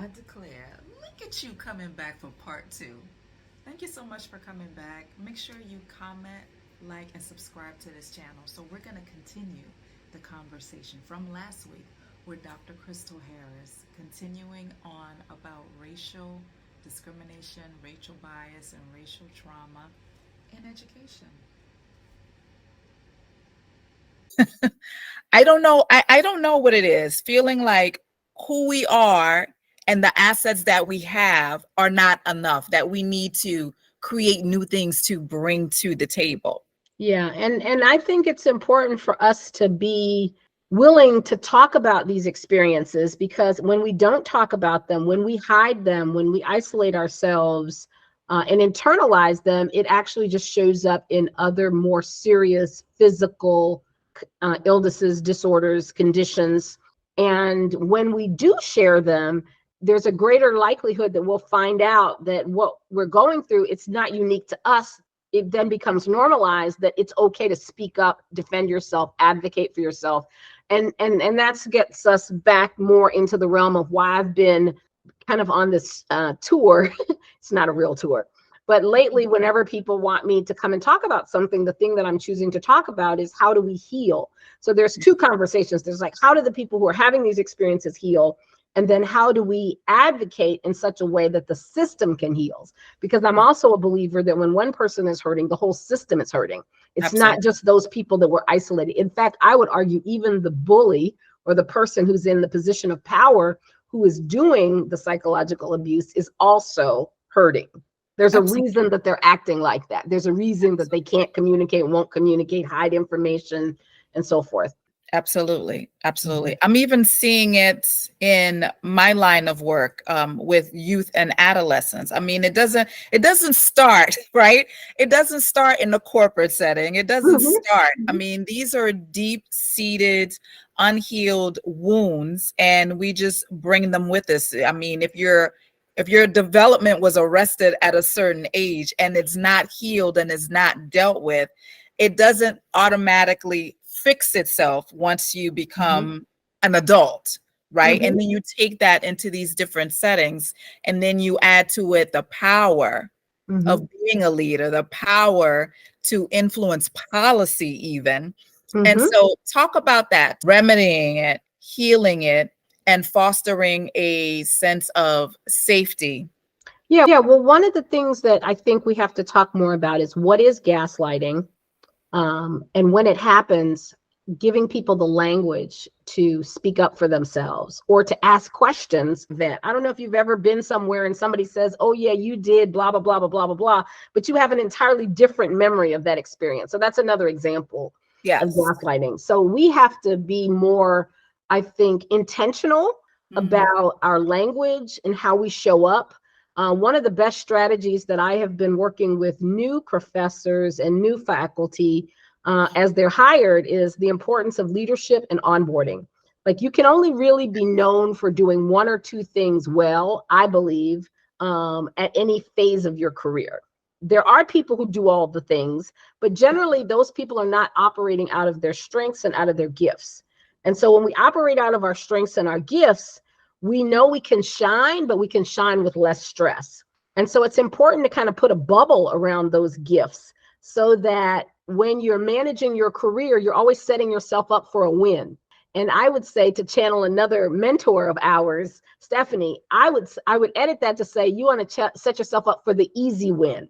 I declare, look at you coming back for part two. Thank you so much for coming back. Make sure you comment, like, and subscribe to this channel. So, we're going to continue the conversation from last week with Dr. Crystal Harris, continuing on about racial discrimination, racial bias, and racial trauma in education. I don't know. I don't know what it is. Feeling like who we are and the assets that we have are not enough, that we need to create new things to bring to the table. Yeah, and I think it's important for us to be willing to talk about these experiences, because when we don't talk about them, when we hide them, when we isolate ourselves and internalize them, it actually just shows up in other more serious physical illnesses, disorders, conditions. And when we do share them, there's a greater likelihood that we'll find out that what we're going through, it's not unique to us. It then becomes normalized that it's okay to speak up, defend yourself, advocate for yourself. And that gets us back more into the realm of why I've been kind of on this tour. It's not a real tour. But lately, whenever people want me to come and talk about something, the thing that I'm choosing to talk about is how do we heal? So there's two conversations. There's like, how do the people who are having these experiences heal? And then how do we advocate in such a way that the system can heal? Because I'm also a believer that when one person is hurting, the whole system is hurting. It's Absolutely. Not just those people that were isolated. In fact, I would argue even the bully or the person who's in the position of power who is doing the psychological abuse is also hurting. There's Absolutely. a reason that they're acting like that. There's a reason that they can't communicate, won't communicate, hide information, and so forth. Absolutely. Absolutely. I'm even seeing it in my line of work with youth and adolescents. I mean, it doesn't start, right? It doesn't start in the corporate setting. It doesn't start. I mean, these are deep-seated, unhealed wounds, and we just bring them with us. I mean, if your development was arrested at a certain age and it's not healed and is not dealt with, it doesn't automatically fix itself once you become an adult, right? And then you take that into these different settings, and then you add to it the power of being a leader, the power to influence policy even. And so talk about that, remedying it, healing it, and fostering a sense of safety. Yeah. Well, one of the things that I think we have to talk more about is what is gaslighting? And when it happens, giving people the language to speak up for themselves or to ask questions. That I don't know if you've ever been somewhere and somebody says, oh yeah, you did blah, blah, blah, blah, blah, blah, blah, but you have an entirely different memory of that experience. So that's another example of gaslighting. So we have to be more, I think, intentional about our language and how we show up. One of the best strategies that I have been working with new professors and new faculty as they're hired is the importance of leadership and onboarding. Like, you can only really be known for doing one or two things well, I believe, at any phase of your career. There are people who do all the things, but generally those people are not operating out of their strengths and out of their gifts. And so when we operate out of our strengths and our gifts, we know we can shine, but we can shine with less stress. And so it's important to kind of put a bubble around those gifts so that when you're managing your career, you're always setting yourself up for a win. And I would say, to channel another mentor of ours, Stephanie, I would edit that to say, you want to set yourself up for the easy win.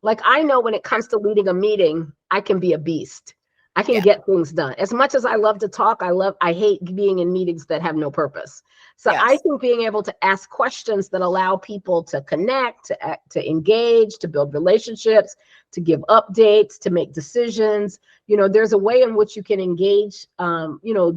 Like, I know when it comes to leading a meeting, I can be a beast. I can get things done. As much as I love to talk, I hate being in meetings that have no purpose. So I think being able to ask questions that allow people to connect, to engage, to build relationships, to give updates, to make decisions. You know, there's a way in which you can engage,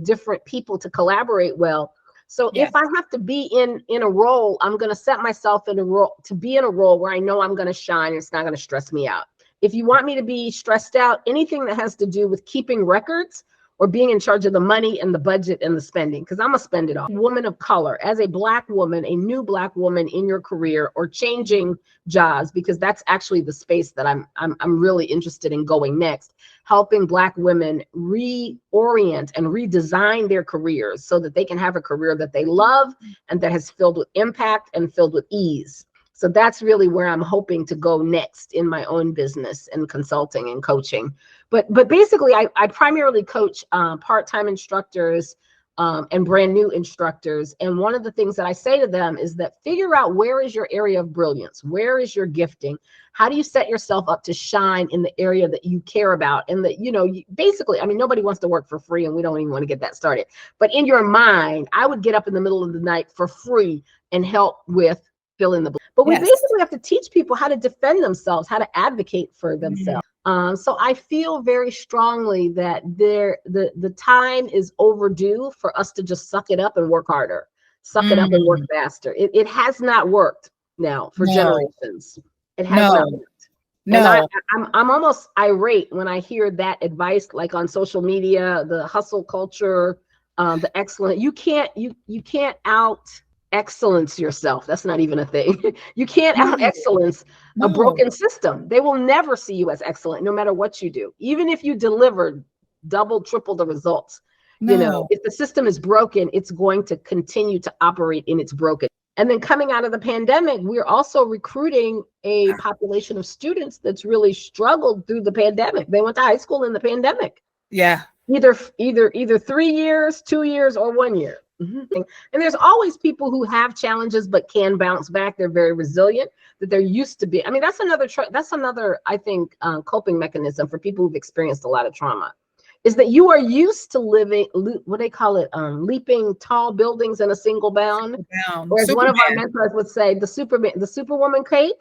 different people to collaborate well. So if I have to be in a role, I'm going to set myself in a role to be in a role where I know I'm going to shine and it's not going to stress me out. If you want me to be stressed out, anything that has to do with keeping records or being in charge of the money and the budget and the spending, because I'm gonna spend it all. Woman of color, as a Black woman, a new Black woman in your career, or changing jobs, because that's actually the space that I'm really interested in going next. helping Black women reorient and redesign their careers so that they can have a career that they love and that is filled with impact and filled with ease. So that's really where I'm hoping to go next in my own business and consulting and coaching. But basically, I primarily coach part-time instructors and brand new instructors. And one of the things that I say to them is that figure out where is your area of brilliance? Where is your gifting? How do you set yourself up to shine in the area that you care about? And that, basically, I mean, nobody wants to work for free, and we don't even want to get that started. But in your mind, I would get up in the middle of the night for free and help with fill in the blank. But we basically have to teach people how to defend themselves, how to advocate for themselves. So I feel very strongly that the time is overdue for us to just suck it up and work harder, suck it up and work faster. It has not worked now for generations. It has not worked. And I'm almost irate when I hear that advice, like on social media, the hustle culture, the excellent. You can't out excellence yourself. That's not even a thing. You can't out excellence a broken system. They will never see you as excellent, no matter what you do. Even if you deliver double, triple the results, if the system is broken, it's going to continue to operate in its broken. And then coming out of the pandemic, we're also recruiting a population of students that's really struggled through the pandemic. They went to high school in the pandemic. Yeah. Either 3 years, 2 years, or 1 year. And there's always people who have challenges but can bounce back. They're very resilient, that they're used to be. I mean, that's another I think coping mechanism for people who've experienced a lot of trauma, is that you are used to living, what they call it, leaping tall buildings in a single bound. Or as one of our mentors would say, the Superwoman cape.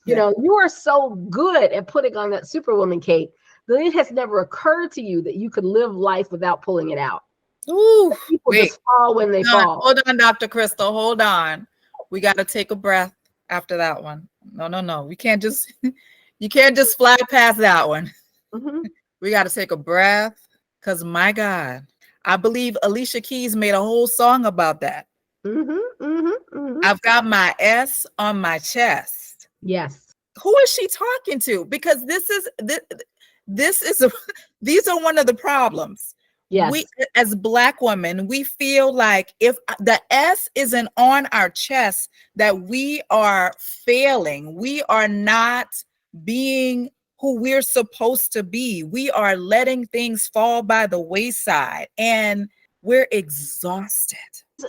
You are so good at putting on that Superwoman cape that it has never occurred to you that you could live life without pulling it out. Ooh, people just fall when they fall. Hold on, Dr. Crystal. Hold on. We got to take a breath after that one. No. We can't just, you can't just fly past that one. We got to take a breath, because my God, I believe Alicia Keys made a whole song about that. I've got my S on my chest. Yes. Who is she talking to? Because these are one of the problems. Yes. We, as Black women, we feel like if the S isn't on our chest, that we are failing. We are not being who we're supposed to be. We are letting things fall by the wayside, and we're exhausted.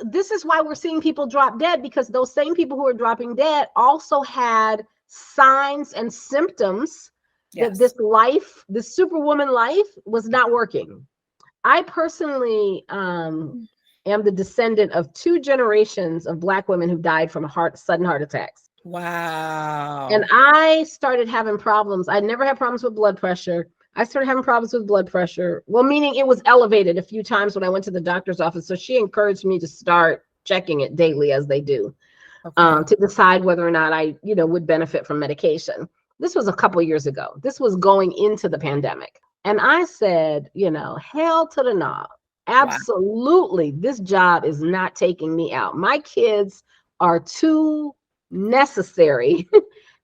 This is why we're seeing people drop dead, because those same people who are dropping dead also had signs and symptoms that this Superwoman life was not working. I personally am the descendant of 2 generations of Black women who died from sudden heart attacks. Wow. And I started having problems. I never had problems with blood pressure. I started having problems with blood pressure. Well, meaning it was elevated a few times when I went to the doctor's office. So she encouraged me to start checking it daily, as they do, to decide whether or not I, would benefit from medication. This was a couple of years ago. This was going into the pandemic. And I said, hell to the no. Absolutely. Wow. This job is not taking me out. My kids are too necessary.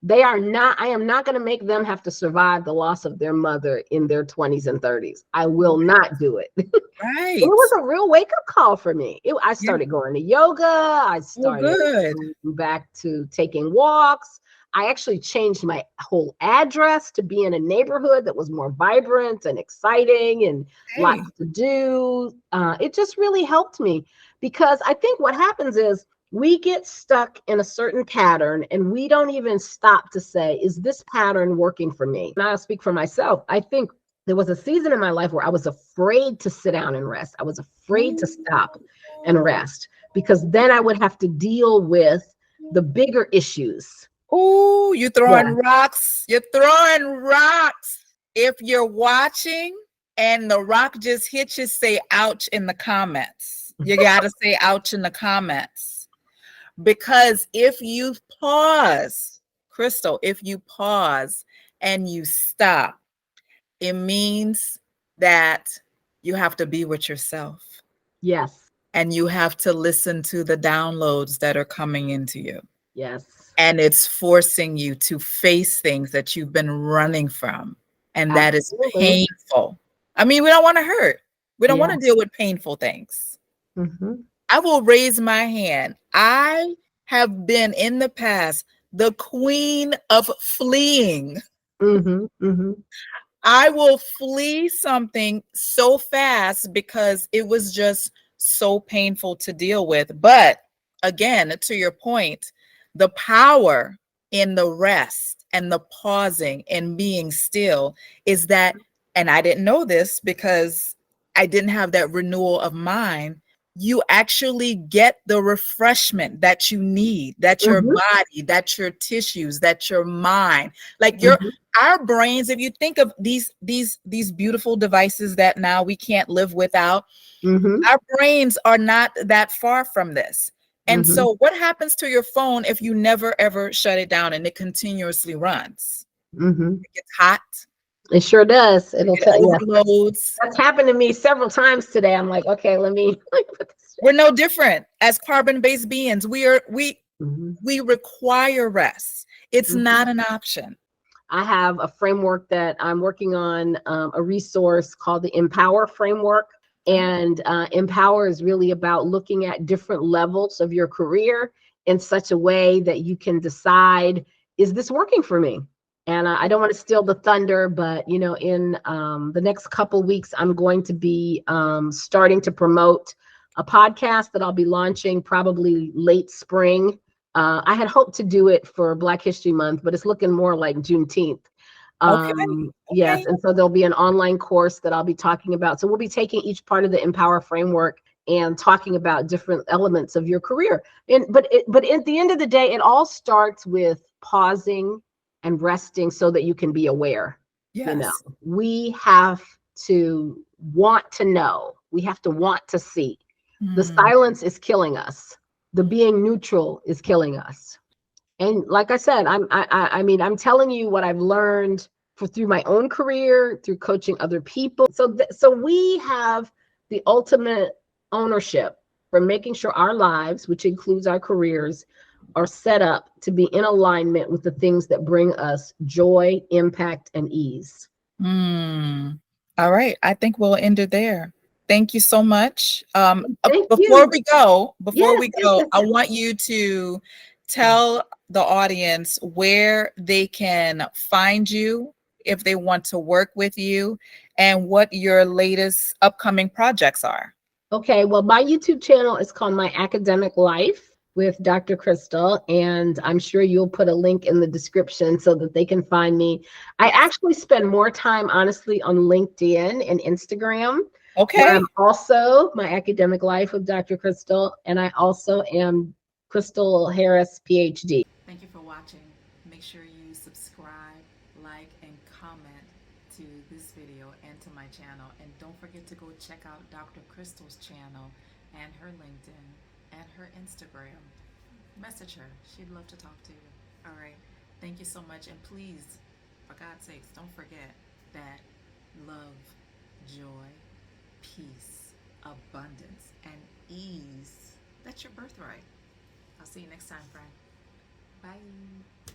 I am not going to make them have to survive the loss of their mother in their 20s and 30s. I will not do it. Right. It was a real wake-up call for me. I started going to yoga. I started going back to taking walks. I actually changed my whole address to be in a neighborhood that was more vibrant and exciting and lots to do. It just really helped me, because I think what happens is we get stuck in a certain pattern and we don't even stop to say, is this pattern working for me? And I'll speak for myself. I think there was a season in my life where I was afraid to sit down and rest. I was afraid to stop and rest, because then I would have to deal with the bigger issues. Oh, you're throwing rocks. You're throwing rocks. If you're watching and the rock just hits you, say ouch in the comments. You got to say ouch in the comments. Because if you pause, Crystal, if you pause and you stop, it means that you have to be with yourself. Yes. And you have to listen to the downloads that are coming into you. Yes. And it's forcing you to face things that you've been running from. And that is Absolutely. painful. I mean, we don't want to hurt. We don't want to Yes. deal with painful things. Mm-hmm. I will raise my hand. I have been in the past the queen of fleeing. Mm-hmm. Mm-hmm. I will flee something so fast because it was just so painful to deal with. But again, to your point, the power in the rest and the pausing and being still is that, and I didn't know this because I didn't have that renewal of mind. You actually get the refreshment that you need, that your Mm-hmm. body, that your tissues, that your mind, like your Mm-hmm. our brains, if you think of these beautiful devices that now we can't live without, Mm-hmm. our brains are not that far from this. And Mm-hmm. so what happens to your phone if you never ever shut it down and it continuously runs? Mm-hmm. It gets hot, It sure does. It'll it tell you. overloads. That's happened to me several times today. I'm like, okay, let me put this We're no different as carbon-based beings. down. We require rest. It's Mm-hmm. not an option. I have a framework that I'm working on, a resource called the Empower Framework. And Empower is really about looking at different levels of your career in such a way that you can decide, is this working for me? And I don't want to steal the thunder, but in the next couple weeks, I'm going to be starting to promote a podcast that I'll be launching probably late spring. I had hoped to do it for Black History Month, but it's looking more like Juneteenth. Okay. Yes, Okay. and so there'll be an online course that I'll be talking about. So we'll be taking each part of the Empower framework and talking about different elements of your career. But at the end of the day, it all starts with pausing and resting so that you can be aware. Yes. We have to want to know. We have to want to see. The Mm. silence is killing us. The being neutral is killing us. And like I said, I mean, I'm telling you what I've learned through my own career, through coaching other people. So we have the ultimate ownership for making sure our lives, which includes our careers, are set up to be in alignment with the things that bring us joy, impact, and ease. Mm. All right. I think we'll end it there. Thank you so much. Thank Before you. we go, Yes, yes, yes, I yes. want you to tell the audience where they can find you if they want to work with you and what your latest upcoming projects are. Okay, well, my YouTube channel is called My Academic Life with Dr. Crystal, and I'm sure you'll put a link in the description so that they can find me. I actually spend more time, honestly, on LinkedIn and Instagram, but Okay. I'm also My Academic Life with Dr. Crystal, and I also am Crystal Harris, PhD. Thank you for watching. Make sure you subscribe, like, and comment to this video and to my channel. And don't forget to go check out Dr. Crystal's channel and her LinkedIn and her Instagram. Message her. She'd love to talk to you. All right. Thank you so much. And please, for God's sakes, don't forget that love, joy, peace, abundance, and ease, that's your birthright. I'll see you next time, friend. Bye.